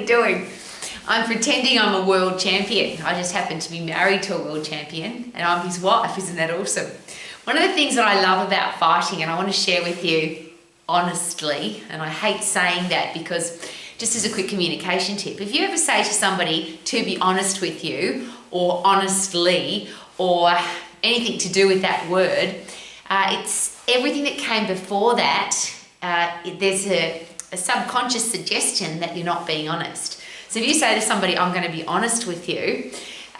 doing? I'm pretending I'm a world champion. I just happen to be married to a world champion and I'm his wife. Isn't that awesome? One of the things that I love about fighting, and I want to share with you honestly, and I hate saying that because just as a quick communication tip, if you ever say to somebody to be honest with you or honestly or anything to do with that word, it's everything that came before that. There's a subconscious suggestion that you're not being honest. So if you say to somebody, I'm going to be honest with you,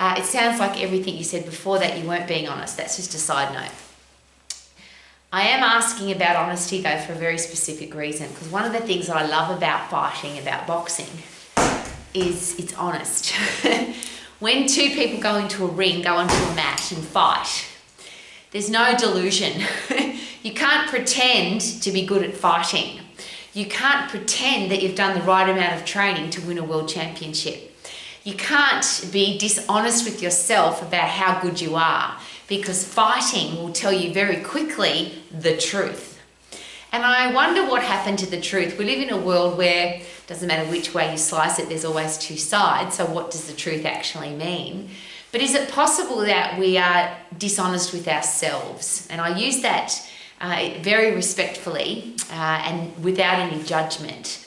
it sounds like everything you said before that you weren't being honest. That's just a side note. I am asking about honesty though for a very specific reason, because one of the things that I love about fighting, about boxing, is it's honest. When two people go into a ring, go onto a mat and fight, there's no delusion. You can't pretend to be good at fighting. You can't pretend that you've done the right amount of training to win a world championship. You can't be dishonest with yourself about how good you are, because fighting will tell you very quickly the truth. And I wonder what happened to the truth. We live in a world where it doesn't matter which way you slice it, there's always two sides. So what does the truth actually mean? But is it possible that we are dishonest with ourselves? And I use that very respectfully and without any judgment.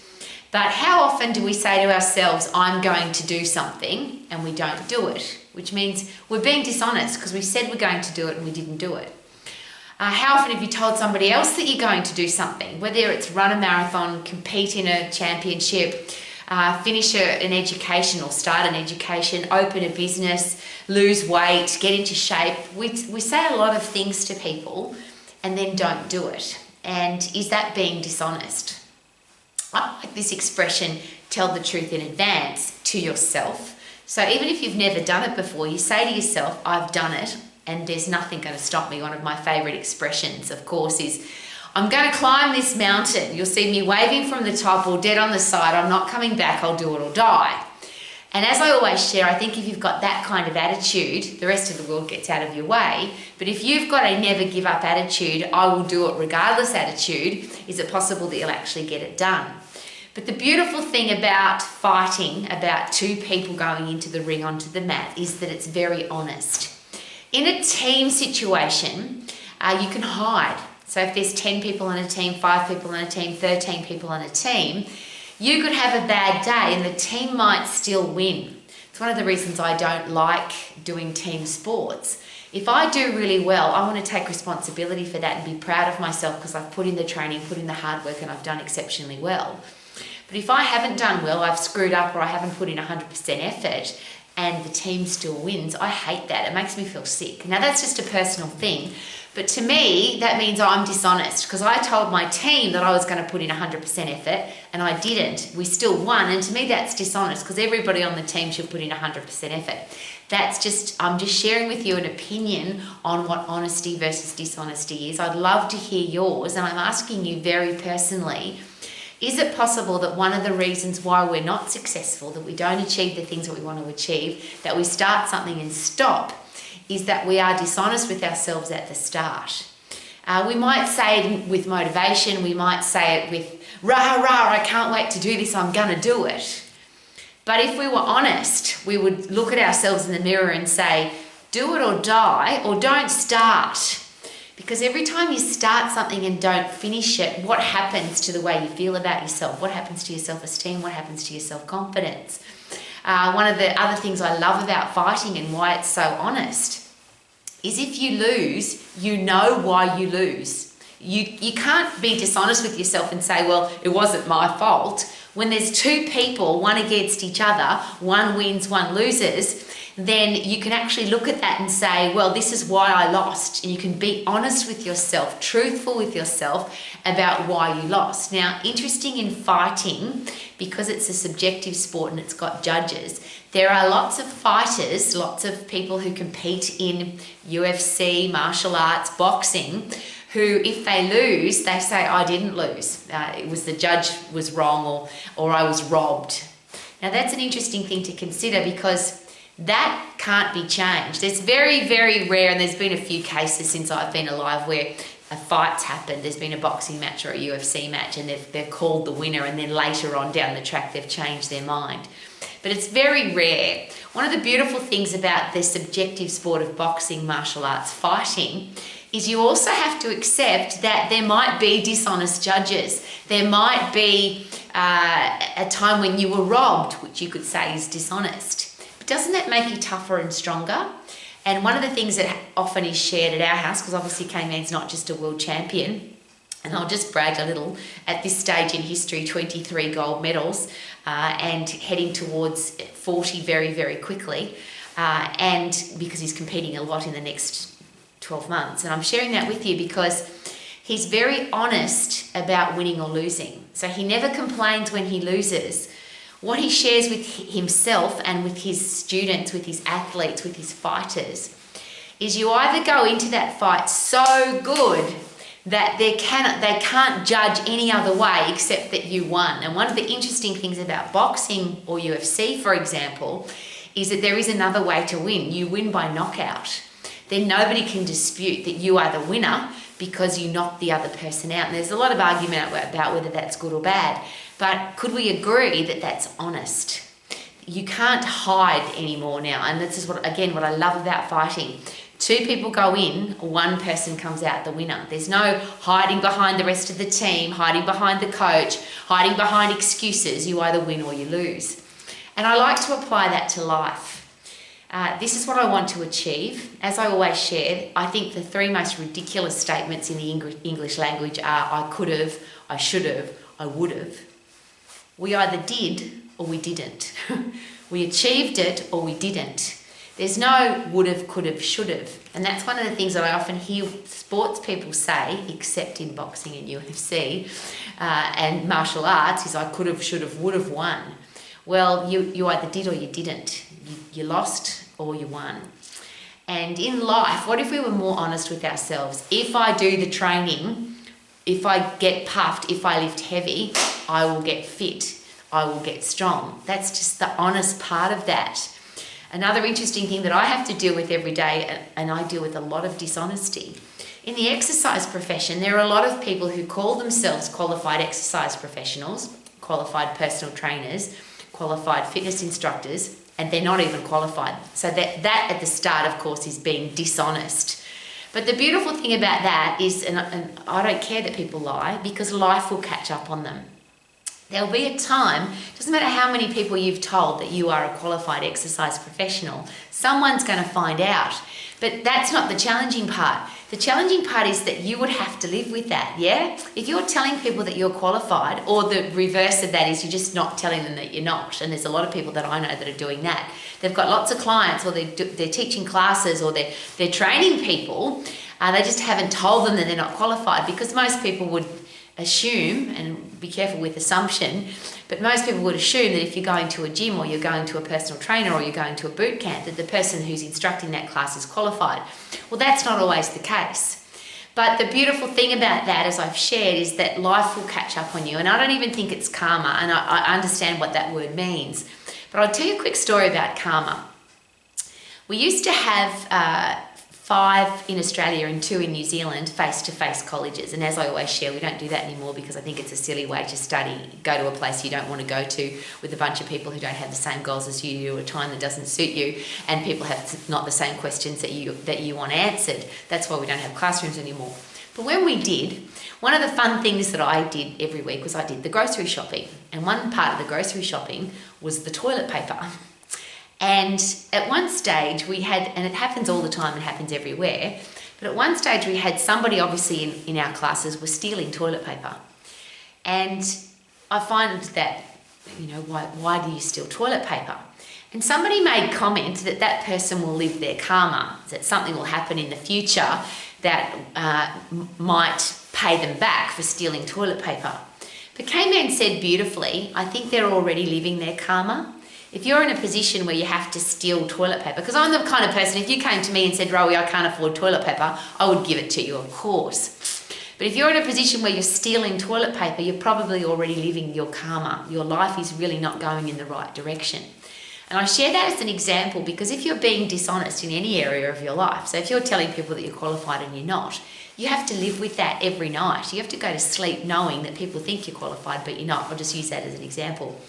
But how often do we say to ourselves, I'm going to do something, and we don't do it? Which means we're being dishonest because we said we're going to do it and we didn't do it. How often have you told somebody else that you're going to do something, whether it's run a marathon, compete in a championship, finish an education or start an education, open a business, lose weight, get into shape? We say a lot of things to people and then don't do it. And is that being dishonest? I like this expression, tell the truth in advance, to yourself. So even if you've never done it before, you say to yourself, I've done it and there's nothing going to stop me. One of my favourite expressions, of course, is I'm going to climb this mountain. You'll see me waving from the top or dead on the side. I'm not coming back. I'll do it or die. And as I always share, I think if you've got that kind of attitude, the rest of the world gets out of your way. But if you've got a never give up attitude, I will do it regardless attitude, is it possible that you'll actually get it done? But the beautiful thing about fighting, about two people going into the ring onto the mat, is that it's very honest. In a team situation, you can hide. So if there's 10 people on a team, 5 people on a team, 13 people on a team, you could have a bad day and the team might still win. It's one of the reasons I don't like doing team sports. If I do really well, I want to take responsibility for that and be proud of myself because I've put in the training, put in the hard work, and I've done exceptionally well. But if I haven't done well, I've screwed up, or I haven't put in 100% effort and the team still wins, I hate that. It makes me feel sick. Now that's just a personal thing, but to me that means I'm dishonest because I told my team that I was going to put in 100% effort and I didn't. We still won, and to me that's dishonest because everybody on the team should put in 100% effort. I'm just sharing with you an opinion on what honesty versus dishonesty is. I'd love to hear yours, and I'm asking you very personally, is it possible that one of the reasons why we're not successful, that we don't achieve the things that we want to achieve, that we start something and stop, is that we are dishonest with ourselves at the start? We might say it with motivation, we might say it with, rah, rah, I can't wait to do this, I'm going to do it. But if we were honest, we would look at ourselves in the mirror and say, do it or die, or don't start. Because every time you start something and don't finish it, what happens to the way you feel about yourself? What happens to your self-esteem? What happens to your self-confidence? One of the other things I love about fighting and why it's so honest is if you lose, you know why you lose. You can't be dishonest with yourself and say, well, it wasn't my fault. When there's two people, one against each other, one wins, one loses, then you can actually look at that and say, well, this is why I lost. And you can be honest with yourself, truthful with yourself about why you lost. Now, interesting in fighting, because it's a subjective sport and it's got judges, there are lots of fighters, lots of people who compete in UFC, martial arts, boxing, who, if they lose, they say, I didn't lose. It was the judge was wrong or I was robbed. Now, that's an interesting thing to consider because that can't be changed. It's very, very rare, and there's been a few cases since I've been alive where a fight's happened, there's been a boxing match or a UFC match, and they've called the winner, and then later on down the track they've changed their mind. But it's very rare. One of the beautiful things about the subjective sport of boxing, martial arts, fighting, is you also have to accept that there might be dishonest judges. There might be a time when you were robbed, which you could say is dishonest. But doesn't that make you tougher and stronger? And one of the things that often is shared at our house, because obviously K-Man's not just a world champion, and I'll just brag a little, at this stage in history, 23 gold medals, and heading towards 40 very, very quickly, and because he's competing a lot in the next 12 months. And I'm sharing that with you because he's very honest about winning or losing. So he never complains when he loses. What he shares with himself and with his students, with his athletes, with his fighters, is you either go into that fight so good that they can't judge any other way except that you won. And one of the interesting things about boxing or UFC, for example, is that there is another way to win. You win by knockout. Then nobody can dispute that you are the winner because you knocked the other person out. And there's a lot of argument about whether that's good or bad. But could we agree that that's honest? You can't hide anymore now. And this is what I love about fighting. Two people go in, one person comes out the winner. There's no hiding behind the rest of the team, hiding behind the coach, hiding behind excuses. You either win or you lose. And I like to apply that to life. This is what I want to achieve. As I always share, I think the three most ridiculous statements in the English language are I could have, I should have, I would have. We either did or we didn't. We achieved it or we didn't. There's no would have, could have, should have. And that's one of the things that I often hear sports people say, except in boxing and UFC and martial arts, is I could have, should have, would have won. Well, you either did or you didn't. You lost or you won. And in life, what if we were more honest with ourselves? If I do the training, if I get puffed, if I lift heavy, I will get fit. I will get strong. That's just the honest part of that. Another interesting thing that I have to deal with every day, and I deal with a lot of dishonesty. In the exercise profession, there are a lot of people who call themselves qualified exercise professionals, qualified personal trainers, qualified fitness instructors, and they're not even qualified. So that at the start, of course, is being dishonest. But the beautiful thing about that is, and I don't care that people lie, because life will catch up on them. There'll be a time, doesn't matter how many people you've told that you are a qualified exercise professional, someone's going to find out. But that's not the challenging part. The challenging part is that you would have to live with that, yeah? If you're telling people that you're qualified, or the reverse of that is you're just not telling them that you're not, and there's a lot of people that I know that are doing that. They've got lots of clients, or they're teaching classes, or they're training people, they just haven't told them that they're not qualified, because most people would assume, and be careful with assumption, but most people would assume that if you're going to a gym or you're going to a personal trainer or you're going to a boot camp, that the person who's instructing that class is qualified. Well, that's not always the case. But the beautiful thing about that, as I've shared, is that life will catch up on you. And I don't even think it's karma, and I understand what that word means. But I'll tell you a quick story about karma. We used to have 5 in Australia and 2 in New Zealand face-to-face colleges. And as I always share, we don't do that anymore because I think it's a silly way to study. Go to a place you don't want to go to with a bunch of people who don't have the same goals as you do, a time that doesn't suit you, and people have not the same questions that you want answered. That's why we don't have classrooms anymore. But when we did, one of the fun things that I did every week was I did the grocery shopping. And one part of the grocery shopping was the toilet paper. And at one stage we had, and it happens all the time, it happens everywhere, but at one stage we had somebody obviously in our classes was stealing toilet paper. And I find that, why do you steal toilet paper? And somebody made comment that person will live their karma, that something will happen in the future that might pay them back for stealing toilet paper. But K-Man said beautifully, I think they're already living their karma. If you're in a position where you have to steal toilet paper, because I'm the kind of person, if you came to me and said, Rowie, I can't afford toilet paper, I would give it to you, of course. But if you're in a position where you're stealing toilet paper, you're probably already living your karma. Your life is really not going in the right direction. And I share that as an example because if you're being dishonest in any area of your life, so if you're telling people that you're qualified and you're not, you have to live with that every night. You have to go to sleep knowing that people think you're qualified, but you're not. I'll just use that as an example.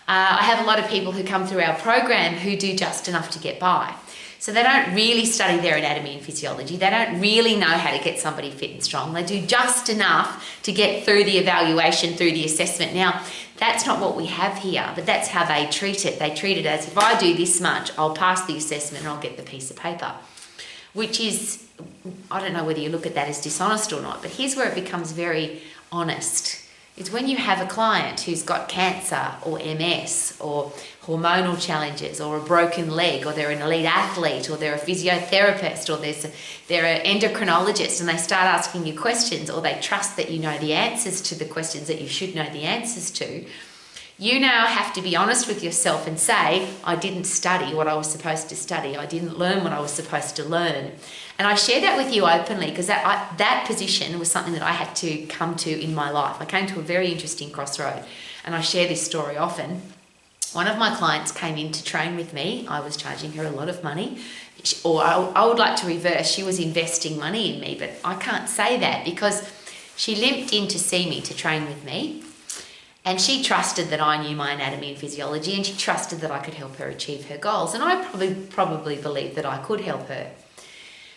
I have a lot of people who come through our program who do just enough to get by. So they don't really study their anatomy and physiology. They don't really know how to get somebody fit and strong. They do just enough to get through the evaluation, through the assessment. Now, that's not what we have here, but that's how they treat it. They treat it as, if I do this much, I'll pass the assessment and I'll get the piece of paper, which is, I don't know whether you look at that as dishonest or not, but here's where it becomes very honest. It's when you have a client who's got cancer or MS or hormonal challenges or a broken leg, or they're an elite athlete, or they're a physiotherapist, or they're an endocrinologist, and they start asking you questions, or they trust that you know the answers to the questions that you should know the answers to. You now have to be honest with yourself and say, I didn't study what I was supposed to study. I didn't learn what I was supposed to learn. And I share that with you openly because that position was something that I had to come to in my life. I came to a very interesting crossroad, and I share this story often. One of my clients came in to train with me. I was charging her a lot of money, or I would like to reverse. She was investing money in me, but I can't say that because she limped in to see me, to train with me. And she trusted that I knew my anatomy and physiology, and she trusted that I could help her achieve her goals. And I probably believed that I could help her.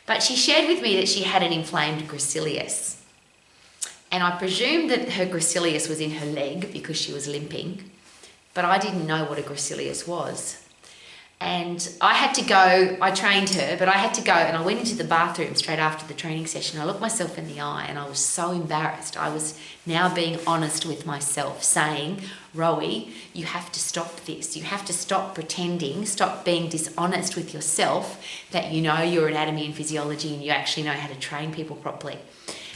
But she shared with me that she had an inflamed gracilis. And I presumed that her gracilis was in her leg because she was limping. But I didn't know what a gracilis was. And I had to go, I trained her, but I had to go, and I went into the bathroom straight after the training session. I looked myself in the eye and I was so embarrassed. I was now being honest with myself, saying, Rowie, you have to stop this. You have to stop pretending, stop being dishonest with yourself that you know your anatomy and physiology and you actually know how to train people properly.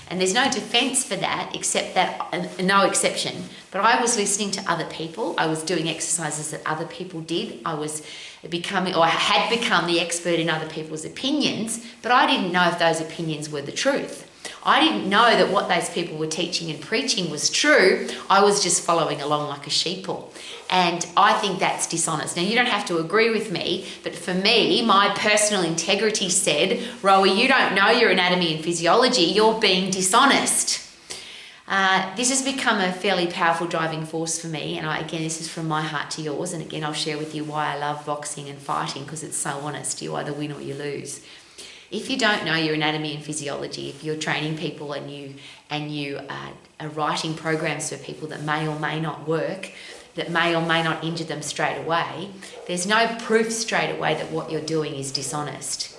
And there's no defense for that, except that, no exception. But I was listening to other people. I was doing exercises that other people did. I was becoming, or I had become the expert in other people's opinions, but I didn't know if those opinions were the truth. I didn't know that what those people were teaching and preaching was true. I was just following along like a sheeple. And I think that's dishonest. Now, you don't have to agree with me, but for me, my personal integrity said, Rowie, you don't know your anatomy and physiology. You're being dishonest. This has become a fairly powerful driving force for me. And again, this is from my heart to yours. And again, I'll share with you why I love boxing and fighting, because it's so honest. You either win or you lose. If you don't know your anatomy and physiology, if you're training people and you are writing programs for people that may or may not work, that may or may not injure them straight away, there's no proof straight away that what you're doing is dishonest.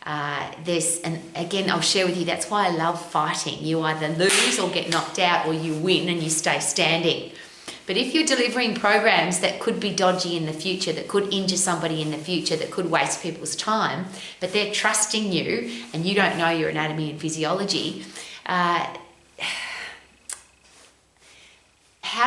And again, I'll share with you, that's why I love fighting. You either lose or get knocked out, or you win and you stay standing. But if you're delivering programs that could be dodgy in the future, that could injure somebody in the future, that could waste people's time, but they're trusting you and you don't know your anatomy and physiology, how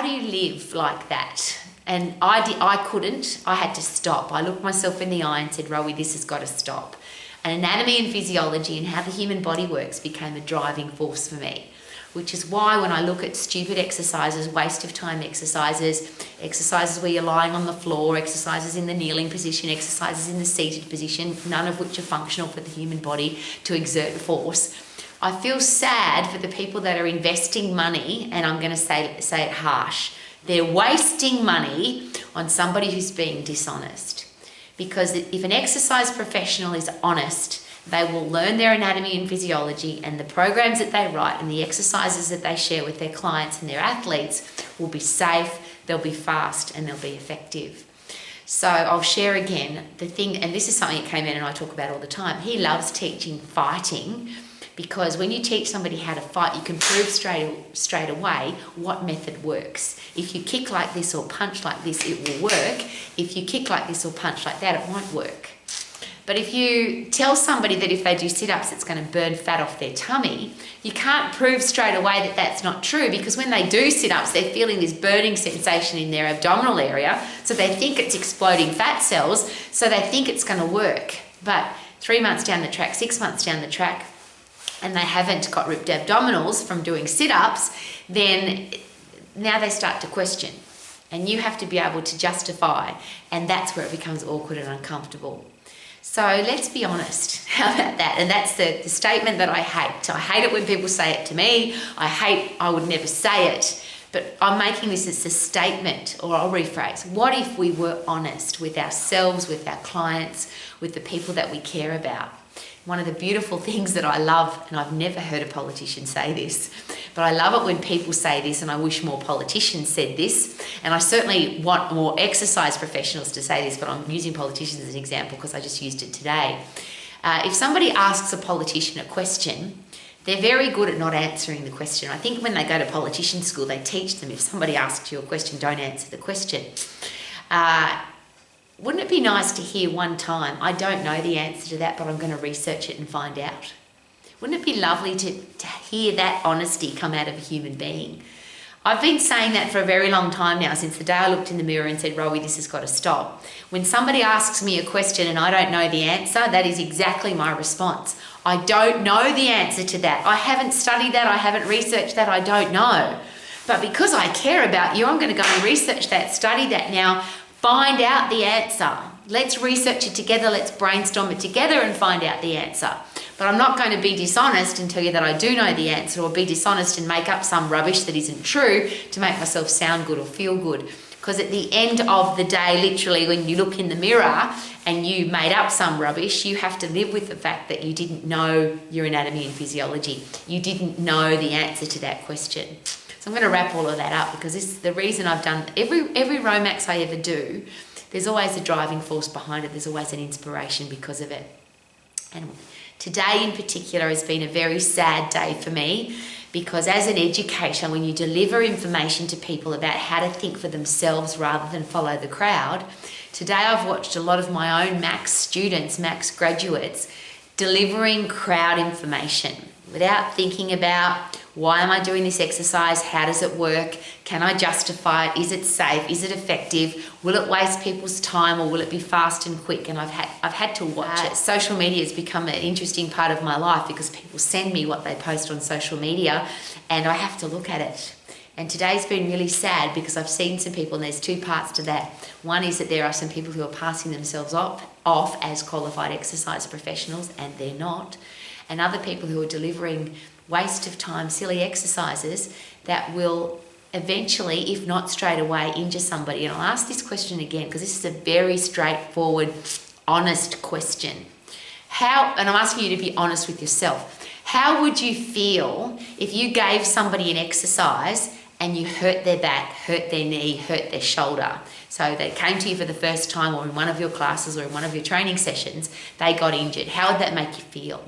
do you live like that? And I couldn't. I had to stop. I looked myself in the eye and said, Rowie, this has got to stop. And anatomy and physiology and how the human body works became a driving force for me, which is why when I look at stupid exercises, waste of time exercises, exercises where you're lying on the floor, exercises in the kneeling position, exercises in the seated position, none of which are functional for the human body to exert force, I feel sad for the people that are investing money, and I'm going to say it harsh. They're wasting money on somebody who's being dishonest. Because if an exercise professional is honest, they will learn their anatomy and physiology, and the programs that they write and the exercises that they share with their clients and their athletes will be safe, they'll be fast, and they'll be effective. So I'll share again the thing, and this is something that came in and I talk about all the time. He loves teaching fighting, because when you teach somebody how to fight, you can prove straight away what method works. If you kick like this or punch like this, it will work. If you kick like this or punch like that, it won't work. But if you tell somebody that if they do sit-ups, it's going to burn fat off their tummy, you can't prove straight away that that's not true, because when they do sit-ups, they're feeling this burning sensation in their abdominal area, so they think it's exploding fat cells, so they think it's going to work. But 3 months down the track, 6 months down the track, and they haven't got ripped abdominals from doing sit-ups, then now they start to question. And you have to be able to justify, and that's where it becomes awkward and uncomfortable. So let's be honest. How about that? And that's the statement that I hate. I hate it when people say it to me. I would never say it. But I'm making this as a statement, or I'll rephrase. What if we were honest with ourselves, with our clients, with the people that we care about? One of the beautiful things that I love, and I've never heard a politician say this, but I love it when people say this, and I wish more politicians said this, and I certainly want more exercise professionals to say this, but I'm using politicians as an example because I just used it today. If somebody asks a politician a question, they're very good at not answering the question. I think when they go to politician school, they teach them, if somebody asks you a question, don't answer the question. Wouldn't it be nice to hear one time, I don't know the answer to that, but I'm going to research it and find out? Wouldn't it be lovely to hear that honesty come out of a human being? I've been saying that for a very long time now, since the day I looked in the mirror and said, Rowie, this has got to stop. When somebody asks me a question and I don't know the answer, that is exactly my response. I don't know the answer to that. I haven't studied that. I haven't researched that. I don't know. But because I care about you, I'm going to go and research that, study that now, find out the answer. Let's research it together. Let's brainstorm it together and find out the answer. But I'm not going to be dishonest and tell you that I do know the answer, or be dishonest and make up some rubbish that isn't true to make myself sound good or feel good. Because at the end of the day, literally, when you look in the mirror and you made up some rubbish, you have to live with the fact that you didn't know your anatomy and physiology. You didn't know the answer to that question. So I'm going to wrap all of that up, because this is the reason I've done every Romax I ever do. There's always a driving force behind it. There's always an inspiration because of it. And today in particular has been a very sad day for me, because as an educator, when you deliver information to people about how to think for themselves rather than follow the crowd, today I've watched a lot of my own Max students, Max graduates, delivering crowd information without thinking about, why am I doing this exercise? How does it work? Can I justify it? Is it safe? Is it effective? Will it waste people's time, or will it be fast and quick? And I've had to watch it. Social media has become an interesting part of my life, because people send me what they post on social media and I have to look at it. And today's been really sad, because I've seen some people, and there's two parts to that. One is that there are some people who are passing themselves off as qualified exercise professionals, and they're not. And other people who are delivering waste of time, silly exercises that will eventually, if not straight away, injure somebody. And I'll ask this question again, because this is a very straightforward, honest question. And I'm asking you to be honest with yourself. How would you feel if you gave somebody an exercise and you hurt their back, hurt their knee, hurt their shoulder? So they came to you for the first time, or in one of your classes or in one of your training sessions, they got injured. How would that make you feel?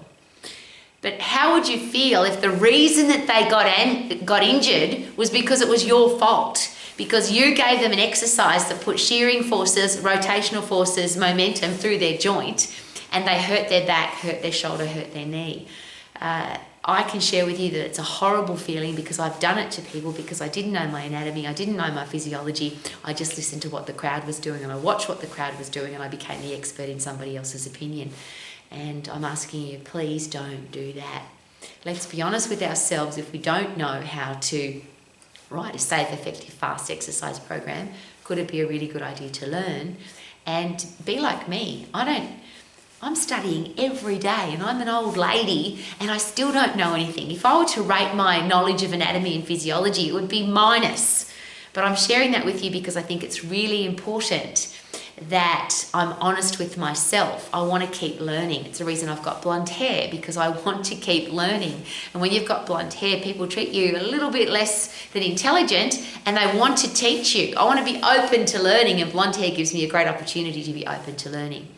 But how would you feel if the reason that they got injured was because it was your fault? Because you gave them an exercise that put shearing forces, rotational forces, momentum through their joint, and they hurt their back, hurt their shoulder, hurt their knee. I can share with you that it's a horrible feeling, because I've done it to people, because I didn't know my anatomy, I didn't know my physiology. I just listened to what the crowd was doing, and I watched what the crowd was doing, and I became the expert in somebody else's opinion. And I'm asking you, please don't do that. Let's be honest with ourselves. If we don't know how to write a safe, effective, fast exercise program, could it be a really good idea to learn? And be like me. I'm studying every day, and I'm an old lady, and I still don't know anything. If I were to rate my knowledge of anatomy and physiology, it would be minus. But I'm sharing that with you because I think it's really important that I'm honest with myself. I want to keep learning. It's the reason I've got blonde hair, because I want to keep learning. And when you've got blonde hair, people treat you a little bit less than intelligent, and they want to teach you. I want to be open to learning, and blonde hair gives me a great opportunity to be open to learning.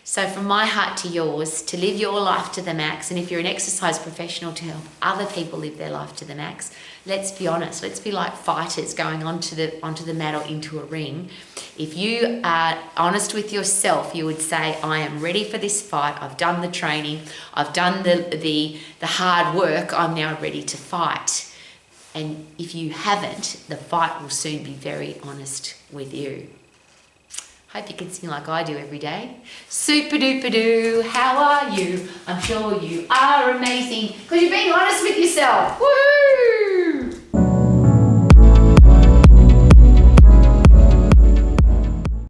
So from my heart to yours, to live your life to the max, and if you're an exercise professional, to help other people live their life to the max, let's be honest. Let's be like fighters going onto the mat or into a ring. If you are honest with yourself, you would say, I am ready for this fight. I've done the training. I've done the hard work. I'm now ready to fight. And if you haven't, the fight will soon be very honest with you. Hope you can sing like I do every day. Super duper doo, how are you? I'm sure you are amazing, because you're being honest with yourself. Woohoo!